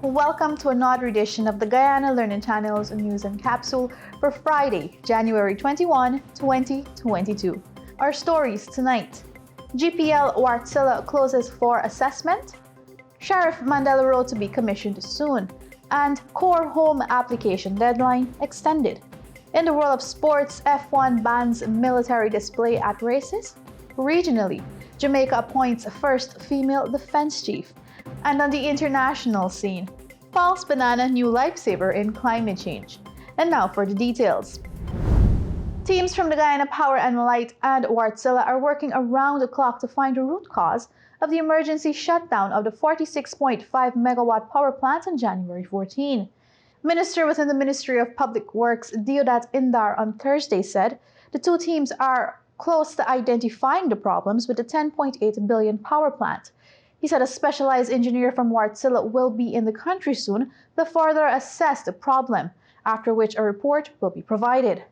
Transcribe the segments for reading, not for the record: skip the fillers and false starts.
Welcome to another edition of the Guyana Learning Channel's News and Capsule for Friday, January 21, 2022. Our stories tonight: GPL Wartsila closes for assessment, Sheriff Mandela Road to be commissioned soon, and Core Home application deadline extended. In the world of sports, F1 bans military display at races. Regionally, Jamaica appoints first female defense chief. And on the international scene, false banana new lifesaver in climate change. And now for the details. Teams from the Guyana Power and Light and Wartsila are working around the clock to find the root cause of the emergency shutdown of the 46.5 megawatt power plant on January 14. Minister within the Ministry of Public Works, Deodat Indar, on Thursday said the two teams are close to identifying the problems with the 10.8 billion power plant. He said a specialized engineer from Wartsila will be in the country soon to further assess the problem, after which a report will be provided.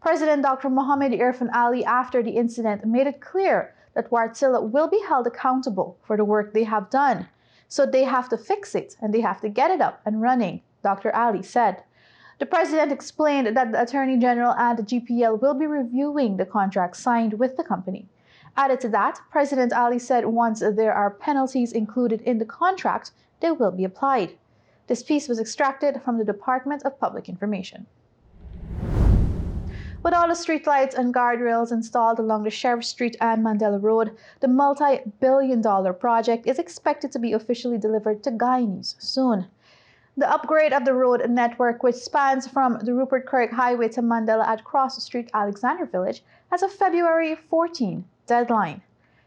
President Dr. Mohamed Irfan Ali, after the incident, made it clear that Wartsila will be held accountable for the work they have done. So they have to fix it and they have to get it up and running, Dr. Ali said. The president explained that the Attorney General and the GPL will be reviewing the contract signed with the company. Added to that, President Ali said once there are penalties included in the contract, they will be applied. This piece was extracted from the Department of Public Information. With all the streetlights and guardrails installed along the Sheriff Street and Mandela Road, the multi-billion-dollar project is expected to be officially delivered to Guyanese soon. The upgrade of the road network, which spans from the Rupert Kirk Highway to Mandela at Cross Street, Alexander Village, has a February 14 deadline.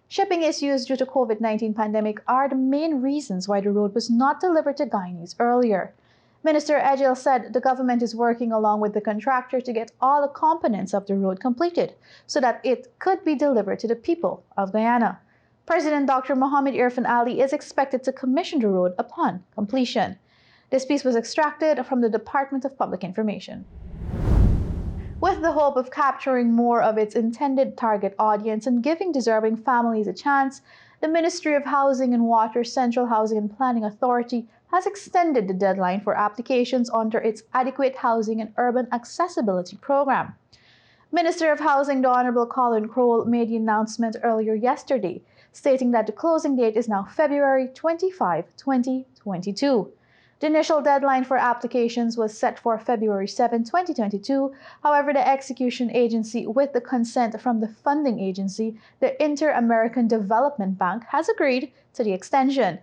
Shipping issues due to COVID-19 pandemic are the main reasons why the road was not delivered to Guyanese earlier. Minister Ejel said the government is working along with the contractor to get all the components of the road completed so that it could be delivered to the people of Guyana. President Dr. Mohamed Irfan Ali is expected to commission the road upon completion. This piece was extracted from the Department of Public Information. With the hope of capturing more of its intended target audience and giving deserving families a chance, the Ministry of Housing and Water Central Housing and Planning Authority has extended the deadline for applications under its Adequate Housing and Urban Accessibility Program. Minister of Housing, the Honorable Colin Crowell, made the announcement earlier yesterday, stating that the closing date is now February 25, 2022. The initial deadline for applications was set for February 7, 2022. However, the execution agency, with the consent from the funding agency, the Inter-American Development Bank, has agreed to the extension.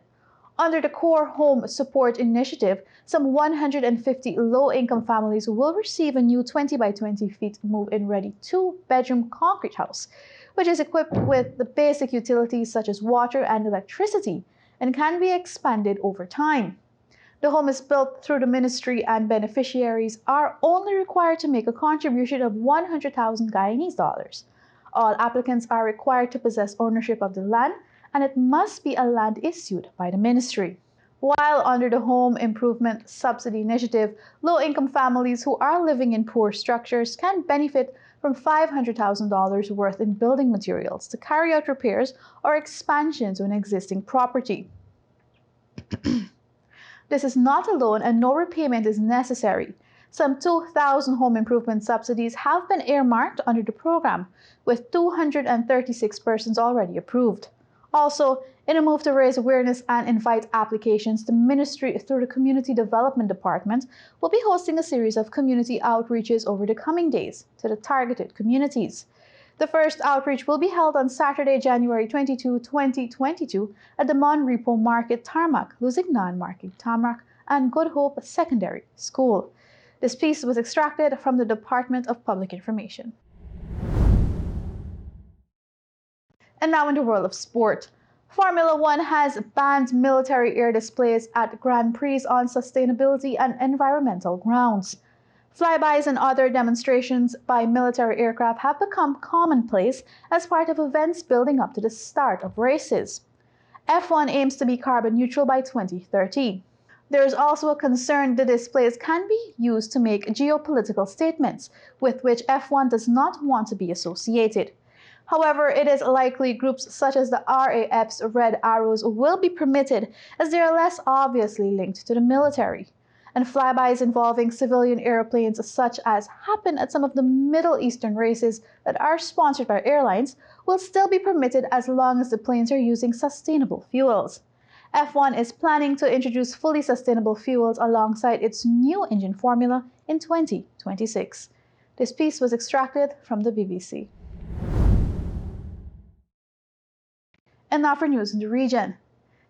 Under the Core Home Support Initiative, some 150 low-income families will receive a new 20 by 20 feet move-in ready 2-bedroom concrete house, which is equipped with the basic utilities such as water and electricity and can be expanded over time. The home is built through the ministry and beneficiaries are only required to make a contribution of 100,000 Guyanese dollars. All applicants are required to possess ownership of the land, and it must be a land issued by the ministry. While under the Home Improvement Subsidy Initiative, low-income families who are living in poor structures can benefit from $500,000 worth in building materials to carry out repairs or expansion to an existing property. This is not a loan and no repayment is necessary. Some 2,000 home improvement subsidies have been earmarked under the program, with 236 persons already approved. Also, in a move to raise awareness and invite applications, the ministry, through the Community Development Department, will be hosting a series of community outreaches over the coming days to the targeted communities. The first outreach will be held on Saturday, January 22, 2022 at the Mon Repo Market Tarmac, Lusignan Market Tarmac, and Good Hope Secondary School. This piece was extracted from the Department of Public Information. And now in the world of sport, Formula One has banned military air displays at Grand Prix on sustainability and environmental grounds. Flybys and other demonstrations by military aircraft have become commonplace as part of events building up to the start of races. F1 aims to be carbon neutral by 2030. There is also a concern the displays can be used to make geopolitical statements with which F1 does not want to be associated. However, it is likely groups such as the RAF's Red Arrows will be permitted as they are less obviously linked to the military. And flybys involving civilian airplanes, such as happen at some of the Middle Eastern races that are sponsored by airlines, will still be permitted as long as the planes are using sustainable fuels. F1 is planning to introduce fully sustainable fuels alongside its new engine formula in 2026. This piece was extracted from the BBC. And now for news in the region.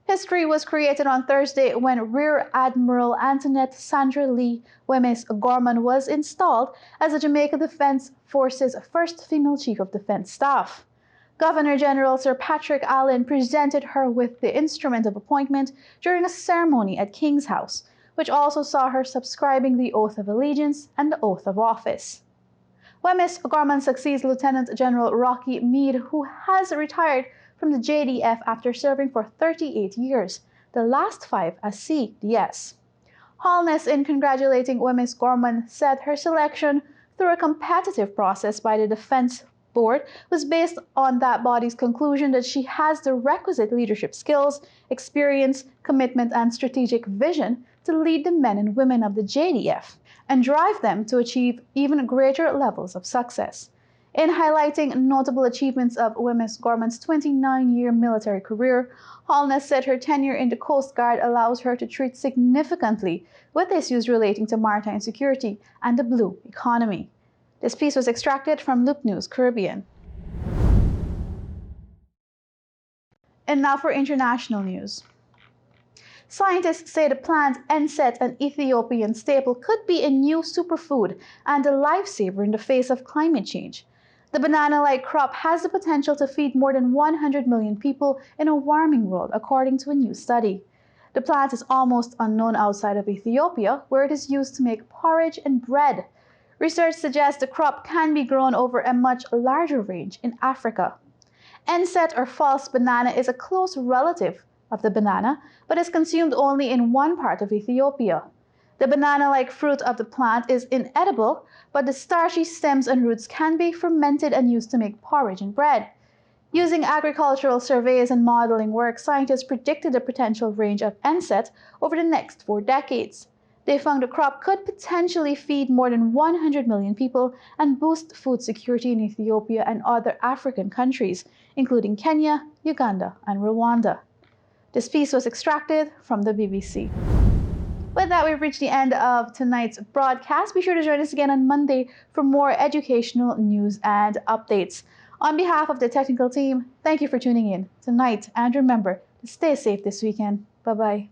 History was created on Thursday when Rear Admiral Antoinette Sandra Lee Wemyss Gorman was installed as the Jamaica Defense Forces' first female Chief of Defense Staff. Governor General Sir Patrick Allen presented her with the instrument of appointment during a ceremony at King's House, which also saw her subscribing the Oath of Allegiance and the Oath of Office. Wemyss Gorman succeeds Lieutenant General Rocky Meade, who has retired from the JDF after serving for 38 years, the last 5 as CDS. Holness, in congratulating Wemyss Gorman, said her selection through a competitive process by the Defense Board was based on that body's conclusion that she has the requisite leadership skills, experience, commitment, and strategic vision to lead the men and women of the JDF and drive them to achieve even greater levels of success. In highlighting notable achievements of Wemyss Gorman's 29-year military career, Holness said her tenure in the Coast Guard allows her to treat significantly with issues relating to maritime security and the blue economy. This piece was extracted from Loop News Caribbean. And now for international news. Scientists say the plant Enset, an Ethiopian staple, could be a new superfood and a lifesaver in the face of climate change. The banana-like crop has the potential to feed more than 100 million people in a warming world, according to a new study. The plant is almost unknown outside of Ethiopia, where it is used to make porridge and bread. Research suggests the crop can be grown over a much larger range in Africa. Enset, or false banana, is a close relative of the banana, but is consumed only in one part of Ethiopia. The banana-like fruit of the plant is inedible, but the starchy stems and roots can be fermented and used to make porridge and bread. Using agricultural surveys and modeling work, scientists predicted the potential range of Enset over the next 4 decades. They found the crop could potentially feed more than 100 million people and boost food security in Ethiopia and other African countries, including Kenya, Uganda, and Rwanda. This piece was extracted from the BBC. With that, we've reached the end of tonight's broadcast. Be sure to join us again on Monday for more educational news and updates. On behalf of the technical team, thank you for tuning in tonight, and remember to stay safe this weekend. Bye-bye.